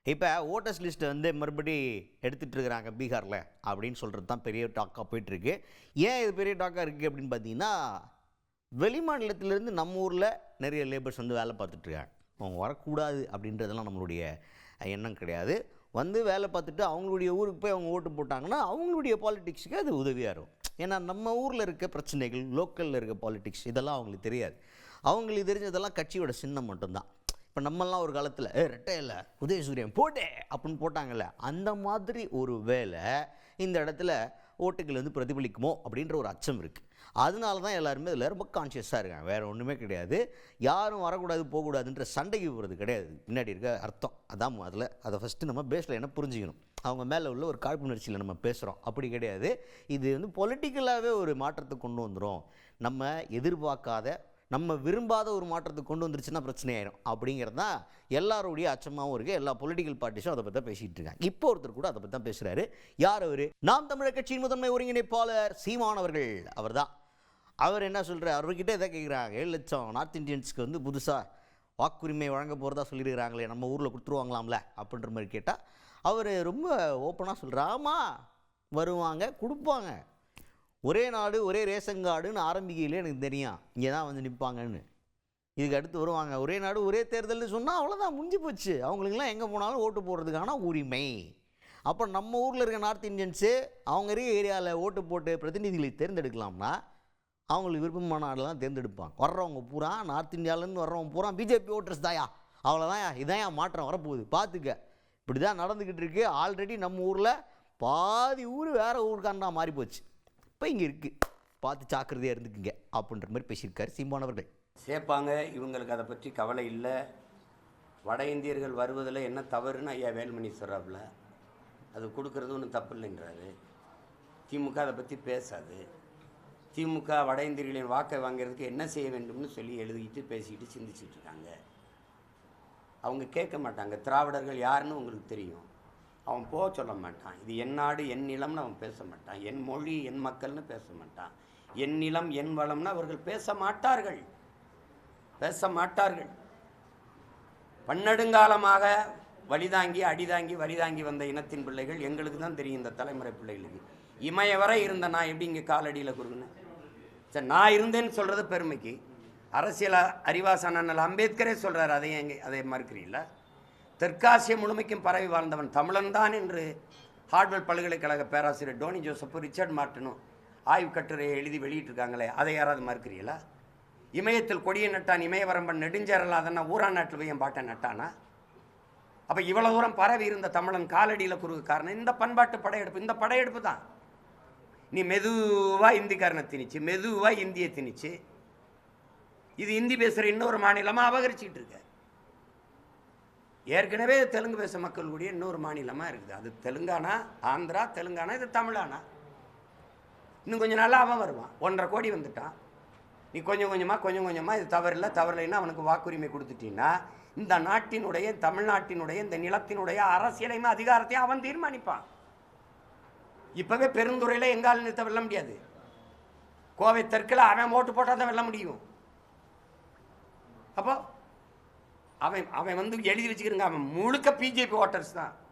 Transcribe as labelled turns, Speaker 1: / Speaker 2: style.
Speaker 1: இப்போ ஓட்டர்ஸ் லிஸ்ட்டை மறுபடி எடுத்துகிட்டு இருக்கிறாங்க பீகாரில் அப்படின்னு சொல்கிறது தான் பெரிய டாக்காக போயிட்டுருக்கு. ஏன் இது பெரிய டாக்காக இருக்குது அப்படின்னு பார்த்தீங்கன்னா, வெளி மாநிலத்திலேருந்து நம்ம ஊரில் நிறைய லேபர்ஸ் வேலை பார்த்துட்ருக்காங்க. அவங்க வரக்கூடாது அப்படின்றதெல்லாம் நம்மளுடைய எண்ணம் கிடையாது. வேலை பார்த்துட்டு அவங்களுடைய ஊருக்கு போய் அவங்க ஓட்டு போட்டாங்கன்னா அவங்களுடைய பாலிடிக்ஸுக்கு அது உதவியாக இருக்கும். ஏன்னா நம்ம ஊரில் இருக்க பிரச்சனைகள், லோக்கலில் இருக்க பாலிடிக்ஸ் இதெல்லாம் அவங்களுக்கு தெரியாது. அவங்களுக்கு தெரிஞ்சதெல்லாம் கட்சியோட சின்னம் மட்டும்தான். இப்போ நம்மெல்லாம் ஒரு காலத்தில் ரெட்டை இல்லை உதயசூரியன் போட்டே அப்படின்னு போட்டாங்கல்ல, அந்த மாதிரி ஒரு வேலை இந்த இடத்துல ஓட்டுகள் பிரதிபலிக்குமோ அப்படின்ற ஒரு அச்சம் இருக்குது. அதனால தான் எல்லாருமே இதில் ரொம்ப கான்ஷியஸாக இருக்காங்க. வேறு ஒன்றுமே கிடையாது. யாரும் வரக்கூடாது போகக்கூடாதுன்ற சண்டைக்கு போகிறது கிடையாது. பின்னாடி இருக்க அர்த்தம் அதான். அதை ஃபஸ்ட்டு நம்ம பேஸில் என்ன புரிஞ்சுக்கணும். அவங்க மேலே உள்ள ஒரு காழ்ப்புணர்ச்சியில் நம்ம பேசுகிறோம் அப்படி கிடையாது. இது பொலிட்டிக்கலாகவே ஒரு மாற்றத்தை கொண்டு வந்துடும். நம்ம எதிர்பார்க்காத, நம்ம விரும்பாத ஒரு மாற்றத்தை கொண்டு வந்துருச்சுன்னா பிரச்சனை ஆயிடும் அப்படிங்கிறது தான் எல்லாருடைய அச்சமாகவும் இருக்குது. எல்லா பொலிட்டிக்கல் பார்ட்டிஸும் அதை பற்றி தான் பேசிகிட்டு இருக்காங்க. இப்போ ஒருத்தர் கூட அதை பற்றி தான் பேசுகிறாரு. யார் அவர்? நாம் தமிழர் கட்சியின் முதன்மை ஒருங்கிணைப்பாளர் சீமான் அவர்கள். அவர் தான். அவர் என்ன சொல்கிறார்? அவர்கிட்ட எதை கேட்குறாங்க, 7 லட்சம் நார்த் இந்தியன்ஸ்க்கு புதுசாக வாக்குரிமை வழங்க போகிறதா சொல்லியிருக்கிறாங்களே, நம்ம ஊரில் கொடுத்துருவாங்களாம்ல அப்படின்ற மாதிரி கேட்டால் அவர் ரொம்ப ஓப்பனாக சொல்கிறார். ஆமாம், வருவாங்க, கொடுப்பாங்க. ஒரே நாடு ஒரே ரேஷன் கார்டுன்னு ஆரம்பிக்கையிலே எனக்கு தெரியும் இங்கே தான் நிற்பாங்கன்னு. இதுக்கு அடுத்து வருவாங்க. ஒரே நாடு ஒரே தேர்தல்னு சொன்னால் அவ்வளோதான், முடிஞ்சு போச்சு. அவங்களுக்குலாம் எங்கே போனாலும் ஓட்டு போடுறதுக்கான உரிமை. அப்போ நம்ம ஊரில் இருக்க நார்த் இந்தியன்ஸு அவங்க இருக்க ஏரியாவில் ஓட்டு போட்டு பிரதிநிதிகளை தேர்ந்தெடுக்கலாம்னா அவங்களுக்கு விருப்பமான ஆடெல்லாம் தேர்ந்தெடுப்பாங்க. வர்றவங்க பூரா நார்த் இந்தியாவிலேருந்து வர்றவங்க பூரா பிஜேபி ஓட்டர்ஸ் தாயா, அவ்வளோதான். இதான் மாற்றம் வரப்போகுது, பார்த்துக்க. இப்படி தான் நடந்துக்கிட்டு இருக்குது. ஆல்ரெடி நம்ம ஊரில் பாதி ஊர் வேறு ஊருக்காண்டா மாறி போச்சு. இப்போ இங்கே இருக்குது, பார்த்து ஜாக்கிரதையாக இருந்துக்குங்க அப்படின்ற மாதிரி பேசியிருக்காரு சீமான் அவர்கள்.
Speaker 2: சேர்ப்பாங்க, இவங்களுக்கு அதை பற்றி கவலை இல்லை. வட இந்தியர்கள் வருவதில் என்ன தவறுன்னு ஐயா வேலுமணி சொல்கிறாப்புல, அது கொடுக்கறது ஒன்றும் தப்பு இல்லைன்றாரு. திமுக அதை பற்றி பேசாது. திமுக வட இந்தியர்களின் வாக்கை வாங்கிறதுக்கு என்ன செய்ய வேண்டும்னு சொல்லி எழுதிக்கிட்டு பேசிக்கிட்டு சிந்திச்சுட்டு இருக்காங்க. அவங்க கேட்க மாட்டாங்க. திராவிடர்கள் யாருன்னு உங்களுக்கு தெரியும். அவன் போக சொல்ல மாட்டான். இது என் நாடு என் நிலம்னு அவன் பேச மாட்டான். என் மொழி என் மக்கள்னு பேச மாட்டான். என் நிலம் என் வளம்னு அவர்கள் பேச மாட்டார்கள். பன்னெடுங்காலமாக வழிதாங்கி வழிதாங்கி வந்த இனத்தின் பிள்ளைகள் எங்களுக்கு தான் தெரியும். இந்த தலைமுறை பிள்ளைகளுக்கு இமய வரை இருந்த நான் எப்படி இங்கே காலடியில் கொடுக்குன்னு. சரி, நான் இருந்தேன்னு சொல்கிறது பெருமைக்கு. அரசியல் அறிவாசன் அண்ணல் அம்பேத்கரே சொல்கிறார். அதை மறுக்கிறீங்களா? தெற்காசிய முழுமைக்கும் பரவி வாழ்ந்தவன் தமிழன் தான் என்று ஹார்வர்ட் பல்கலைக்கழக பேராசிரியர் டோனி ஜோசப்பும் ரிச்சர்ட் மார்ட்டினும் ஆய்வு கட்டுரையை எழுதி வெளியிட்டிருக்காங்களே, அதை யாராவது மறுக்கிறீங்களா? இமயத்தில் கொடியை நட்டான் இமயவரம்பன் நெடுஞ்சேரலாதன்னா ஊரா நாட்டில் போய் என் பாட்டை நட்டானா? அப்போ இவ்வளோ தூரம் பரவி இருந்த தமிழன் காலடியில் குறுக்கு காரணம் இந்த பண்பாட்டு படையெடுப்பு. இந்த படையெடுப்பு தான். நீ மெதுவாக இந்திக்காரனை திணிச்சு, மெதுவாக இந்தியை திணிச்சு, இது இந்தி பேசுகிற இன்னொரு மாநிலமாக அபகரிச்சிக்கிட்டு இருக்க. ஏற்கனவே தெலுங்கு பேச மக்களுடைய இன்னொரு மாநிலமாக இருக்குது. அது தெலுங்கானா, ஆந்திரா, தெலுங்கானா, இது தமிழானா. இன்னும் கொஞ்சம் நாளாக அவன் வருவான். 1.5 கோடி வந்துட்டான். நீ கொஞ்சம் கொஞ்சமாக இது தவறில்லைன்னா அவனுக்கு வாக்குரிமை கொடுத்துட்டீங்கன்னா இந்த நாட்டினுடைய, தமிழ்நாட்டினுடைய, இந்த நிலத்தினுடைய அரசியலையும் அதிகாரத்தையும் அவன் தீர்மானிப்பான். இப்போவே பெருந்துறையில் எங்கால் நிறுத்த வெல்ல முடியாது. கோவை தெற்கில் அவன் ஓட்டு போட்டால் தான் வெல்ல முடியும். அப்போ அவன் எழுதி வச்சுக்கிறங்க, அவன் முழுக்க பிஜேபி ஓட்டர்ஸ் தான்.